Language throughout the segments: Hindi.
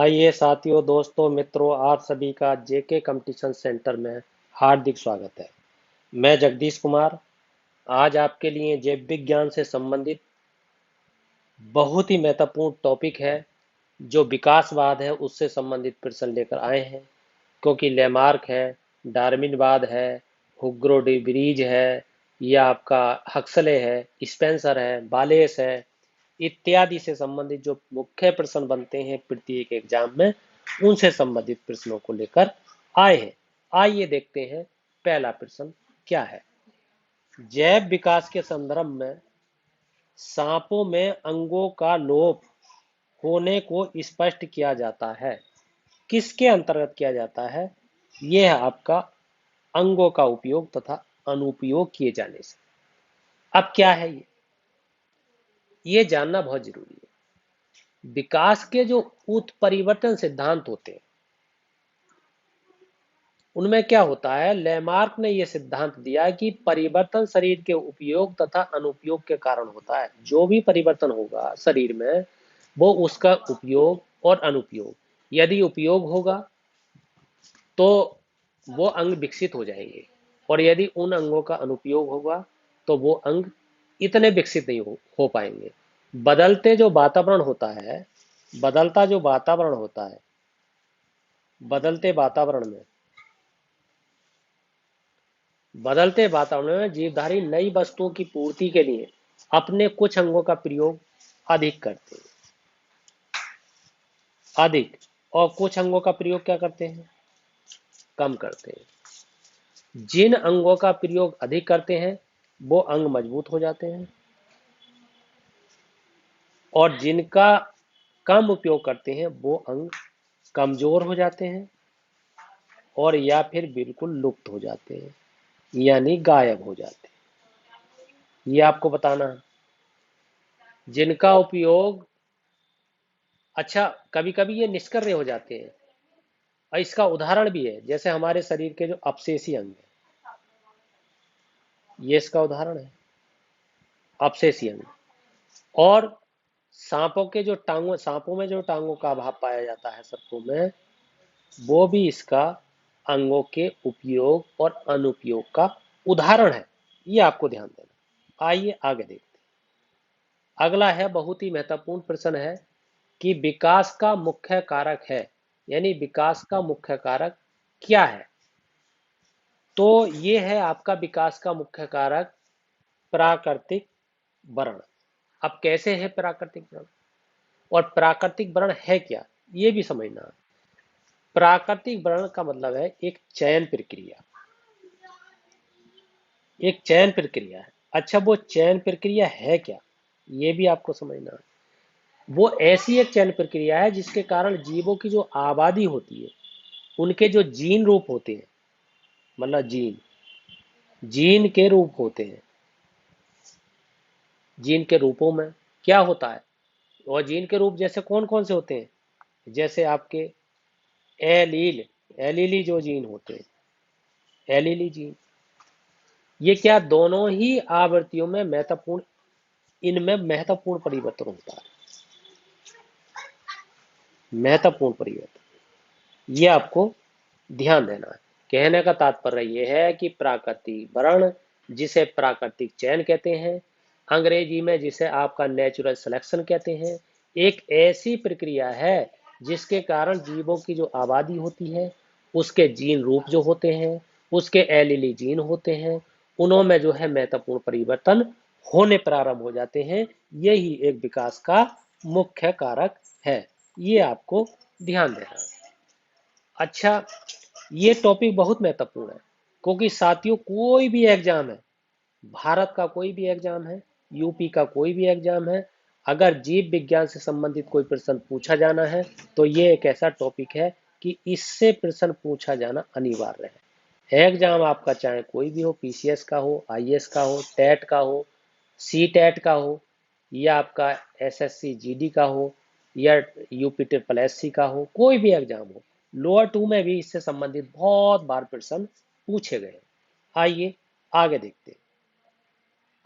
आइए साथियों, दोस्तों, मित्रों, आप सभी का जेके कंपटीशन सेंटर में हार्दिक स्वागत है। मैं जगदीश कुमार आज आपके लिए जैव विज्ञान से संबंधित बहुत ही महत्वपूर्ण टॉपिक है जो विकासवाद है उससे संबंधित प्रश्न लेकर आए हैं। क्योंकि लेमार्क है, डार्विनवाद है, हुग्रो डी ब्रीज है, या आपका हक्सले है, स्पेंसर है, बालेस है, इत्यादि से संबंधित जो मुख्य प्रश्न बनते हैं प्रत्येक एग्जाम में, उनसे संबंधित प्रश्नों को लेकर आए हैं। आइए देखते हैं पहला प्रश्न क्या है। जैव विकास के संदर्भ में सांपों में अंगों का लोप होने को स्पष्ट किया जाता है। किसके अंतर्गत किया जाता है? यह है आपका अंगों का उपयोग तथा अनुपयोग किए जाने से। अब क्या है ये जानना बहुत जरूरी है। विकास के जो उत्परिवर्तन सिद्धांत होते हैं उनमें क्या होता है, लेमार्क ने यह सिद्धांत दिया कि परिवर्तन शरीर के उपयोग तथा अनुपयोग के कारण होता है। जो भी परिवर्तन होगा शरीर में वो उसका उपयोग और अनुपयोग, यदि उपयोग होगा तो वो अंग विकसित हो जाएंगे, और यदि उन अंगों का अनुपयोग होगा तो वो अंग इतने विकसित नहीं हो पाएंगे। बदलते जो वातावरण होता है, बदलता जो वातावरण होता है, बदलते वातावरण में बदलते वातावरण में जीवधारी नई वस्तुओं की पूर्ति के लिए अपने कुछ अंगों का प्रयोग अधिक करते हैं, अधिक, और कुछ अंगों का प्रयोग क्या करते हैं, कम करते हैं। जिन अंगों का प्रयोग अधिक करते हैं वो अंग मजबूत हो जाते हैं, और जिनका कम उपयोग करते हैं वो अंग कमजोर हो जाते हैं, और या फिर बिल्कुल लुप्त हो जाते हैं, यानी गायब हो जाते हैं। ये आपको बताना है। जिनका उपयोग, अच्छा, कभी कभी ये निष्क्रिय हो जाते हैं, और इसका उदाहरण भी है, जैसे हमारे शरीर के जो अपशेषी अंग है, ये इसका उदाहरण है, अपशेषी अंग। और सांपों में जो टांगों का अभाव पाया जाता है सर्पों में, वो भी इसका अंगों के उपयोग और अनुपयोग का उदाहरण है। ये आपको ध्यान देना। आइए आगे देखते हैं। अगला है, बहुत ही महत्वपूर्ण प्रश्न है कि विकास का मुख्य कारक है, यानी विकास का मुख्य कारक क्या है। तो ये है आपका विकास का मुख्य कारक प्राकृतिक वर्ण। अब कैसे है प्राकृतिक वर्ण, और प्राकृतिक वर्ण है क्या, ये भी समझना है। प्राकृतिक वर्ण का मतलब है एक चयन प्रक्रिया, एक चयन प्रक्रिया है। अच्छा, वो चयन प्रक्रिया है क्या, ये भी आपको समझना है। वो ऐसी एक चयन प्रक्रिया है जिसके कारण जीवों की जो आबादी होती है, उनके जो जीन रूप होते हैं, मतलब जीन जीन के रूप होते हैं, जीन के रूपों में क्या होता है, और जीन के रूप जैसे कौन कौन से होते हैं, जैसे आपके एलील, एलीली जो जीन होते हैं, एलीली जीन, ये क्या दोनों ही आवृत्तियों में महत्वपूर्ण, इनमें महत्वपूर्ण परिवर्तन होता है, महत्वपूर्ण परिवर्तन, ये आपको ध्यान देना है। कहने का तात्पर्य यह है कि प्राकृतिक वर्ण, जिसे प्राकृतिक चयन कहते हैं, अंग्रेजी में जिसे आपका नेचुरल सिलेक्शन कहते हैं, एक ऐसी प्रक्रिया है जिसके कारण जीवों की जो आबादी होती है, उसके जीन रूप जो होते हैं, उसके एलीली जीन होते हैं, उनमें जो है महत्वपूर्ण परिवर्तन होने प्रारंभ हो जाते हैं। यही एक विकास का मुख्य कारक है। ये आपको ध्यान देना है। अच्छा, ये टॉपिक बहुत महत्वपूर्ण है, क्योंकि साथियों कोई भी एग्जाम है, भारत का कोई भी एग्जाम है, यूपी का कोई भी एग्जाम है, अगर जीव विज्ञान से संबंधित कोई प्रश्न पूछा जाना है तो ये एक ऐसा टॉपिक है कि इससे प्रश्न पूछा जाना अनिवार्य है। एग्जाम आपका चाहे कोई भी हो, पीसीएस का हो, आईएएस का हो, टेट का हो, सी टेट का हो, या आपका एसएससी जीडी का हो, या यूपी ट्रिपल एससी का हो, कोई भी एग्जाम हो, लोअर 2 में भी इससे संबंधित बहुत बार प्रश्न पूछे गए। आइए आगे देखते हैं।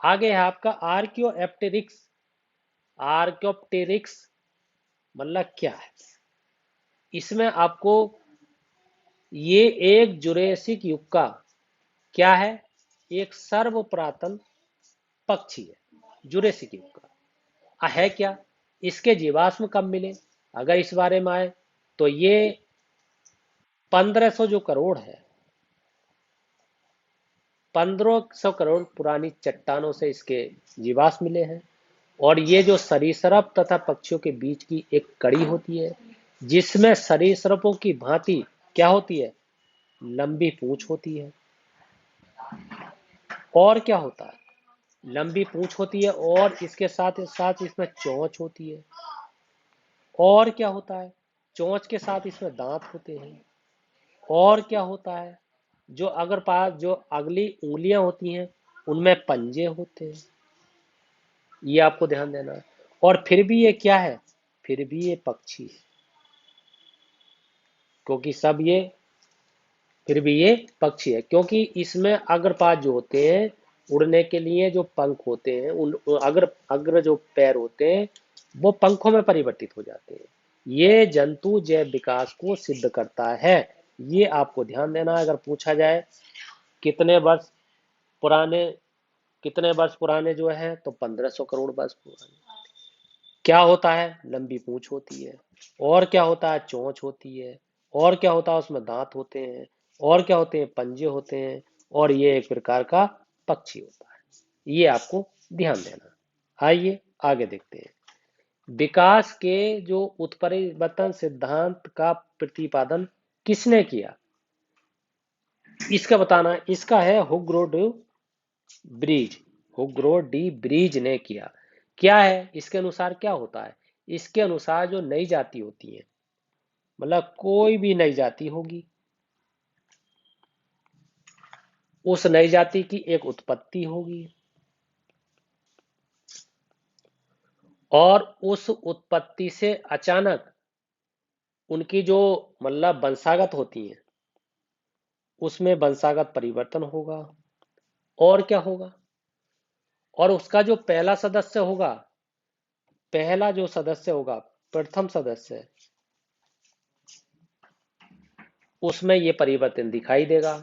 आगे है आपका आर्क्योप्टेरिक्स। आर्क्योप्टेरिक्स मतलब क्या है? इसमें आपको ये एक जुरेसिक युग का क्या है, एक सर्व पुरातन पक्षी है जुरेसिक युग का। है क्या, इसके जीवाश्म कब मिले, अगर इस बारे में आए तो ये 1500 जो करोड़ है, 1500 करोड़ पुरानी चट्टानों से इसके जीवाश्म मिले हैं। और ये जो सरीसृप तथा पक्षियों के बीच की एक कड़ी होती है, जिसमें सरीसृपों की भांति क्या होती है, लंबी पूंछ होती है। और क्या होता है, लंबी पूंछ होती है, और इसके साथ साथ इसमें चोंच होती है। और क्या होता है, चोंच के साथ इसमें दांत होते हैं। और क्या होता है, जो अगर पास जो अगली उंगलियां होती हैं उनमें पंजे होते हैं। ये आपको ध्यान देना है। और फिर भी ये क्या है, फिर भी ये पक्षी है, क्योंकि सब ये फिर भी ये पक्षी है, क्योंकि इसमें अग्रपाद जो होते हैं, उड़ने के लिए जो पंख होते हैं, उन अग्र जो पैर होते हैं वो पंखों में परिवर्तित हो जाते हैं। ये जंतु जैव विकास को सिद्ध करता है। ये आपको ध्यान देना है। अगर पूछा जाए कितने वर्ष पुराने, कितने वर्ष पुराने जो है, तो 1500 करोड़ वर्ष पुराने। क्या होता है, लंबी पूंछ होती है। और क्या होता है, चोंच होती है। और क्या होता है, उसमें दांत होते हैं। और क्या होते हैं, पंजे होते हैं। और ये एक प्रकार का पक्षी होता है। ये आपको ध्यान देना। आइए आगे देखते हैं। विकास के जो उत्परिवर्तन सिद्धांत का प्रतिपादन किसने किया, इसका बताना। इसका है हुगो डी ब्रिज। हुगो डी ब्रिज ने किया। क्या है, इसके अनुसार क्या होता है, इसके अनुसार जो नई जाति होती है, मतलब कोई भी नई जाति होगी, उस नई जाति की एक उत्पत्ति होगी, और उस उत्पत्ति से अचानक उनकी जो मतलब वंशागत होती है, उसमें वंशागत परिवर्तन होगा। और क्या होगा, और उसका जो पहला सदस्य होगा, पहला जो सदस्य होगा, प्रथम सदस्य, उसमें ये परिवर्तन दिखाई देगा।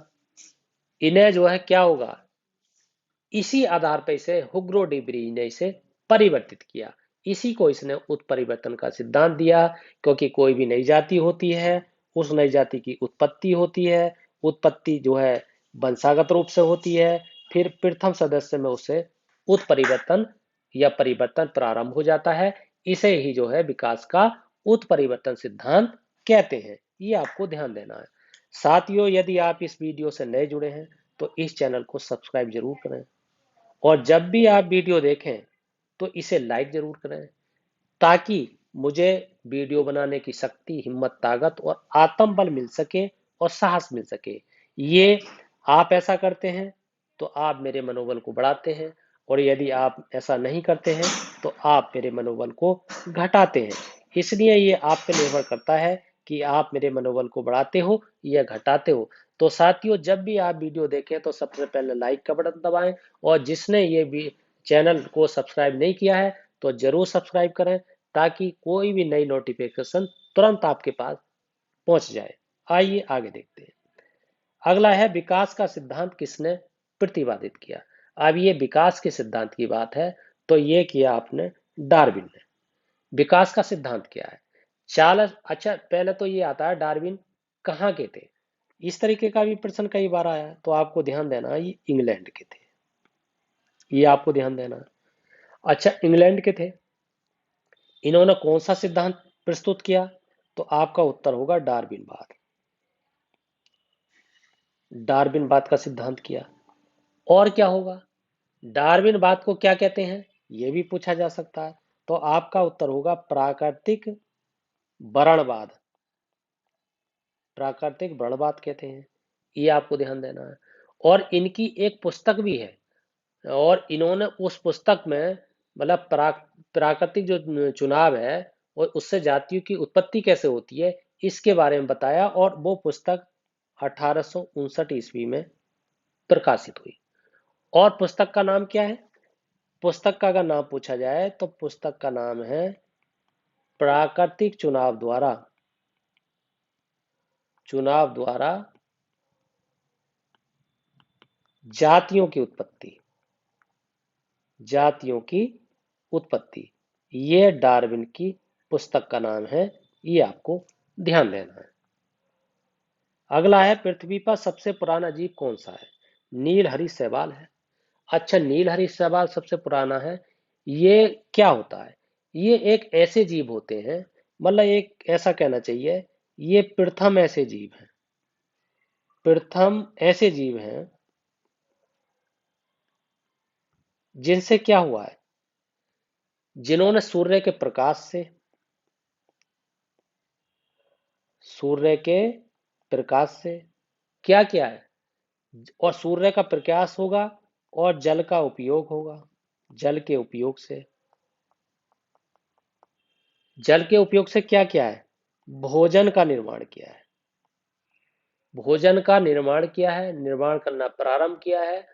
इन्हें जो है क्या होगा, इसी आधार पर इसे हुग्रो डी ब्रिज ने इसे परिवर्तित किया। इसी को इसने उत्परिवर्तन का सिद्धांत दिया, क्योंकि कोई भी नई जाति होती है, उस नई जाति की उत्पत्ति होती है। उत्पत्ति जो है वंशागत रूप से होती है, फिर प्रथम सदस्य में उसे उत्परिवर्तन या परिवर्तन प्रारंभ हो जाता है। इसे ही जो है विकास का उत्परिवर्तन सिद्धांत कहते हैं। ये आपको ध्यान देना है। साथियों, यदि आप इस वीडियो से नए जुड़े हैं तो इस चैनल को सब्सक्राइब जरूर करें, और जब भी आप वीडियो देखें तो इसे लाइक जरूर करें, ताकि मुझे वीडियो बनाने की शक्ति, हिम्मत, ताकत और आत्मबल मिल सके और साहस मिल सके। ये आप ऐसा करते हैं तो आप मेरे मनोबल को बढ़ाते हैं, और यदि आप ऐसा नहीं करते हैं तो आप मेरे मनोबल को घटाते हैं। इसलिए ये आप पे निर्भर करता है कि आप मेरे मनोबल को बढ़ाते हो या घटाते हो। तो साथियों, जब भी आप वीडियो देखें तो सबसे पहले लाइक का बटन दबाएं, और जिसने ये भी चैनल को सब्सक्राइब नहीं किया है तो जरूर सब्सक्राइब करें, ताकि कोई भी नई नोटिफिकेशन तुरंत आपके पास पहुंच जाए। आइए आगे देखते हैं। अगला है, विकास का सिद्धांत किसने प्रतिपादित किया। अब ये विकास के सिद्धांत की बात है, तो ये किया आपने डार्विन ने। विकास का सिद्धांत क्या है, चार्ल्स, अच्छा पहले तो ये आता है डार्विन कहाँ के थे। इस तरीके का भी प्रश्न कई बार आया, तो आपको ध्यान देना ये इंग्लैंड के थे। ये आपको ध्यान देना। अच्छा, इंग्लैंड के थे। इन्होंने कौन सा सिद्धांत प्रस्तुत किया, तो आपका उत्तर होगा डार्विनवाद। डार्विनवाद का सिद्धांत किया। और क्या होगा, डार्विनवाद को क्या कहते हैं, यह भी पूछा जा सकता है। तो आपका उत्तर होगा प्राकृतिक वर्णवाद। प्राकृतिक वर्णवाद कहते हैं। ये आपको ध्यान देना है। और इनकी एक पुस्तक भी है, और इन्होंने उस पुस्तक में मतलब प्राकृतिक जो चुनाव है और उससे जातियों की उत्पत्ति कैसे होती है, इसके बारे में बताया। और वो पुस्तक 1859 ईस्वी में प्रकाशित हुई। और पुस्तक का नाम क्या है, पुस्तक का अगर नाम पूछा जाए तो पुस्तक का नाम है प्राकृतिक चुनाव द्वारा चुनाव द्वारा जातियों की उत्पत्ति, जातियों की उत्पत्ति, ये डार्विन की पुस्तक का नाम है। ये आपको ध्यान देना है। अगला है, पृथ्वी पर सबसे पुराना जीव कौन सा है? नीलहरी शैवाल है। अच्छा, नीलहरी शैवाल सबसे पुराना है। ये क्या होता है? ये एक ऐसे जीव होते हैं, मतलब एक ऐसा कहना चाहिए, ये प्रथम ऐसे जीव हैं, प्रथम ऐसे जीव हैं जिनसे क्या हुआ है, जिन्होंने सूर्य के प्रकाश से, सूर्य के प्रकाश से क्या किया है, और सूर्य का प्रकाश होगा और जल का उपयोग होगा, जल के उपयोग से, जल के उपयोग से क्या किया है, भोजन का निर्माण किया है, भोजन का निर्माण किया है, निर्माण करना प्रारंभ किया है।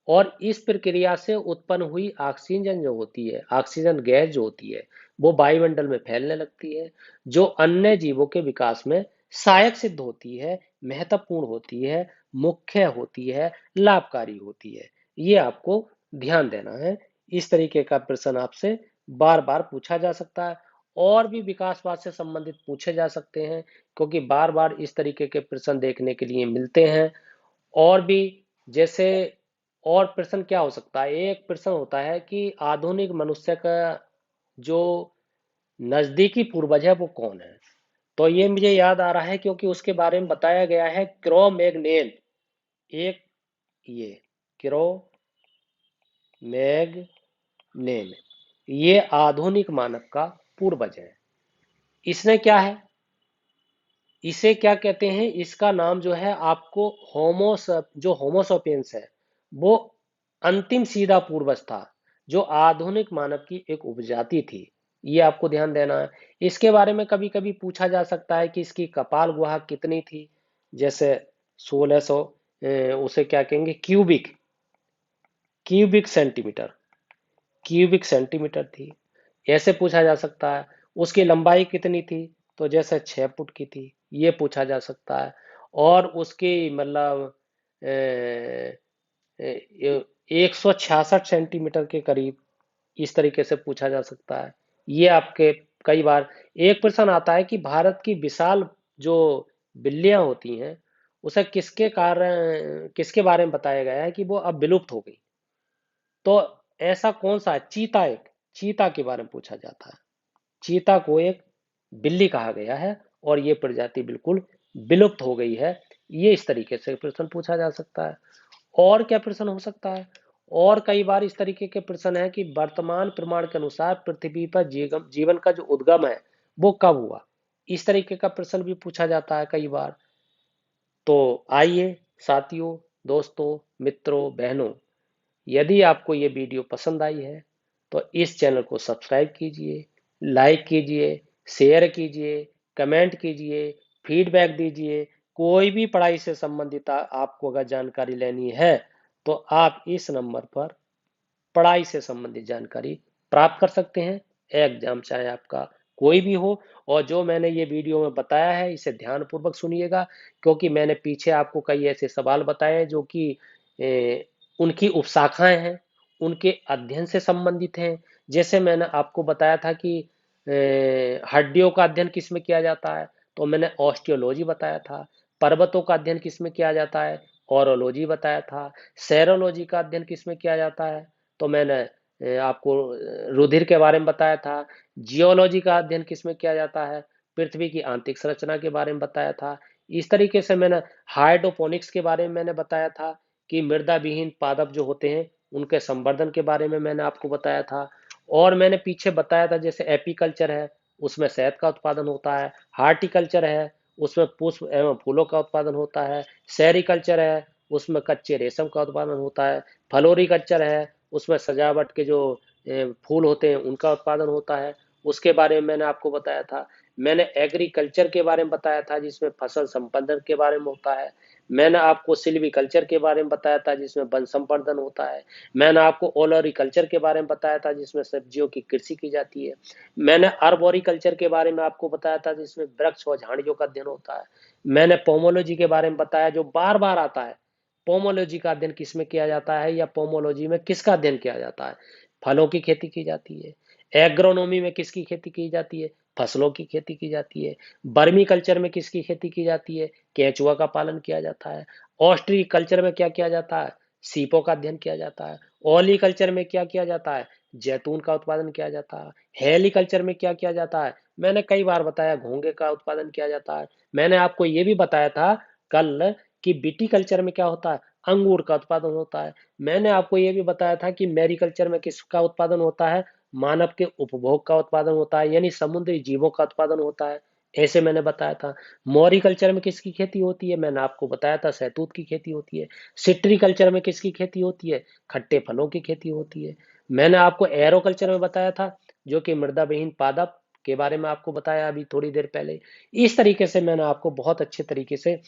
और इस प्रक्रिया से उत्पन्न हुई ऑक्सीजन जो होती है, ऑक्सीजन गैस जो होती है, वो वायुमंडल में फैलने लगती है, जो अन्य जीवों के विकास में सहायक सिद्ध होती है, महत्वपूर्ण होती है, मुख्य होती है, लाभकारी होती है। ये आपको ध्यान देना है। इस तरीके का प्रश्न आपसे बार बार पूछा जा सकता है, और भी विकासवाद से संबंधित पूछे जा सकते हैं, क्योंकि बार बार इस तरीके के प्रश्न देखने के लिए मिलते हैं। और भी, जैसे, और प्रश्न क्या हो सकता है, एक प्रश्न होता है कि आधुनिक मनुष्य का जो नजदीकी पूर्वज है वो कौन है? तो ये मुझे याद आ रहा है क्योंकि उसके बारे में बताया गया है, क्रो मैग्नेल, एक, ये क्रो मैग्नेल, ये आधुनिक मानव का पूर्वज है। इसने क्या है, इसे क्या कहते हैं, इसका नाम जो है आपको होमोस, जो होमोसोपियंस है, वो अंतिम सीधा पूर्वज था, जो आधुनिक मानव की एक उपजाति थी। ये आपको ध्यान देना है। इसके बारे में कभी कभी पूछा जा सकता है कि इसकी कपाल गुहा कितनी थी, जैसे 1600, उसे क्या कहेंगे, cubic, cubic centimetre, cubic centimetre थी, ऐसे पूछा जा सकता है। उसकी लंबाई कितनी थी, तो जैसे 6 फुट की थी, ये पूछा जा सकता है। और उसकी मतलब 166 सेंटीमीटर के करीब, इस तरीके से पूछा जा सकता है। ये आपके कई बार एक प्रश्न आता है कि भारत की विशाल जो बिल्लियां होती हैं, उसे किसके कारण, किसके बारे में बताया गया है कि वो अब विलुप्त हो गई? तो ऐसा कौन सा है, चीता, एक चीता के बारे में पूछा जाता है। चीता को एक बिल्ली कहा गया है, और ये प्रजाति बिल्कुल विलुप्त हो गई है। ये इस तरीके से प्रश्न पूछा जा सकता है। और क्या प्रश्न हो सकता है, और कई बार इस तरीके के प्रश्न है कि वर्तमान प्रमाण के अनुसार पृथ्वी पर जीवन का जो उद्गम है वो कब हुआ? इस तरीके का प्रश्न भी पूछा जाता है कई बार। तो आइए साथियों, दोस्तों, मित्रों, बहनों, यदि आपको ये वीडियो पसंद आई है तो इस चैनल को सब्सक्राइब कीजिए, लाइक कीजिए, शेयर कीजिए, कमेंट कीजिए, फीडबैक दीजिए। कोई भी पढ़ाई से संबंधित आपको अगर जानकारी लेनी है तो आप इस नंबर पर पढ़ाई से संबंधित जानकारी प्राप्त कर सकते हैं। एग्जाम चाहे आपका कोई भी हो। और जो मैंने ये वीडियो में बताया है इसे ध्यान पूर्वक सुनिएगा, क्योंकि मैंने पीछे आपको कई ऐसे सवाल बताए जो कि उनकी उपशाखाएं हैं, उनके अध्ययन से संबंधित हैं। जैसे मैंने आपको बताया था कि हड्डियों का अध्ययन किस में किया जाता है, तो मैंने ऑस्टियोलॉजी बताया था। पर्वतों का अध्ययन किस में किया जाता है, ऑरोलॉजी बताया था। सेरोलॉजी का अध्ययन किस में किया जाता है, तो मैंने आपको रुधिर के बारे में बताया था। जियोलॉजी का अध्ययन किस में किया जाता है, पृथ्वी की आंतरिक संरचना के बारे में बताया था। इस तरीके से मैंने हाइड्रोपोनिक्स के बारे में मैंने बताया था कि मृदा विहीन पादप जो होते हैं उनके संवर्धन के बारे में मैंने आपको बताया था। और मैंने पीछे बताया था जैसे एपीकल्चर है, उसमें शहद का उत्पादन होता है। हार्टिकल्चर है, उसमें पुष्प एवं फूलों का उत्पादन होता है। सेरिकल्चर है, उसमें कच्चे रेशम का उत्पादन होता है। फ्लोरिकल्चर है, उसमें सजावट के जो फूल होते हैं उनका उत्पादन होता है। उसके बारे में मैंने आपको बताया था। मैंने एग्रीकल्चर के बारे में बताया था जिसमें फसल संपदन के बारे में होता है। मैंने आपको सिल्वीकल्चर के बारे में बताया था जिसमें वन संवर्धन होता है। मैंने आपको ओलोरीकल्चर के बारे में बताया था जिसमें सब्जियों की कृषि की जाती है। मैंने अर्बोरिकल्चर के बारे में आपको बताया था जिसमें वृक्ष और झाड़ियों का अध्ययन होता है। मैंने पोमोलॉजी के बारे में बताया जो बार बार आता है। पोमोलॉजी का अध्ययन किसमें किया जाता है या पोमोलॉजी में किसका अध्ययन किया जाता है? फलों की खेती की जाती है। एग्रोनॉमी में किसकी खेती की जाती है? फसलों की खेती की जाती है। बर्मी कल्चर में किसकी खेती की जाती है? केंचुआ का पालन किया जाता है। ऑस्ट्री कल्चर में क्या किया जाता है? सीपों का अध्ययन किया जाता है। ओली कल्चर में क्या किया जाता है? जैतून का उत्पादन किया जाता है। हेली कल्चर में क्या किया जाता है? मैंने कई बार बताया घोंगे का उत्पादन किया जाता है। मैंने आपको ये भी बताया था कल कि बीटी कल्चर में क्या होता है? अंगूर का उत्पादन होता है। मैंने आपको ये भी बताया था कि मैरीकल्चर में किसका उत्पादन होता है? मानव के उपभोग का उत्पादन होता है, यानी समुद्री जीवों का उत्पादन होता है। ऐसे मैंने बताया था। मॉरिकल्चर में किसकी खेती होती है? मैंने आपको बताया था शहतूत की खेती होती है। सिट्रीकल्चर में किसकी खेती होती है? खट्टे फलों की खेती होती है। मैंने आपको एरोकल्चर में बताया था जो कि मृदा विहीन पादप के बारे में आपको बताया अभी थोड़ी देर पहले। इस तरीके से मैंने आपको बहुत अच्छे तरीके से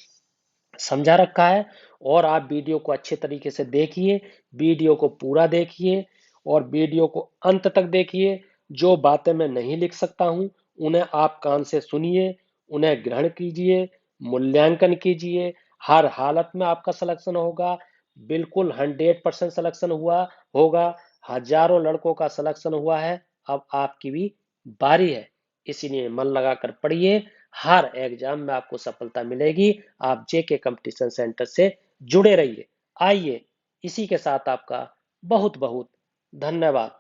समझा रखा है। और आप वीडियो को अच्छे तरीके से देखिए, वीडियो को पूरा देखिए और वीडियो को अंत तक देखिए। जो बातें मैं नहीं लिख सकता हूं उन्हें आप कान से सुनिए, उन्हें ग्रहण कीजिए, मूल्यांकन कीजिए। हर हालत में आपका सिलेक्शन होगा। बिल्कुल 100% सिलेक्शन हुआ होगा। हजारों लड़कों का सिलेक्शन हुआ है। अब आपकी भी बारी है। इसीलिए मन लगाकर पढ़िए। हर एग्जाम में आपको सफलता मिलेगी। आप जेके कंपटीशन सेंटर से जुड़े रहिए। आइए, इसी के साथ आपका बहुत बहुत धन्यवाद।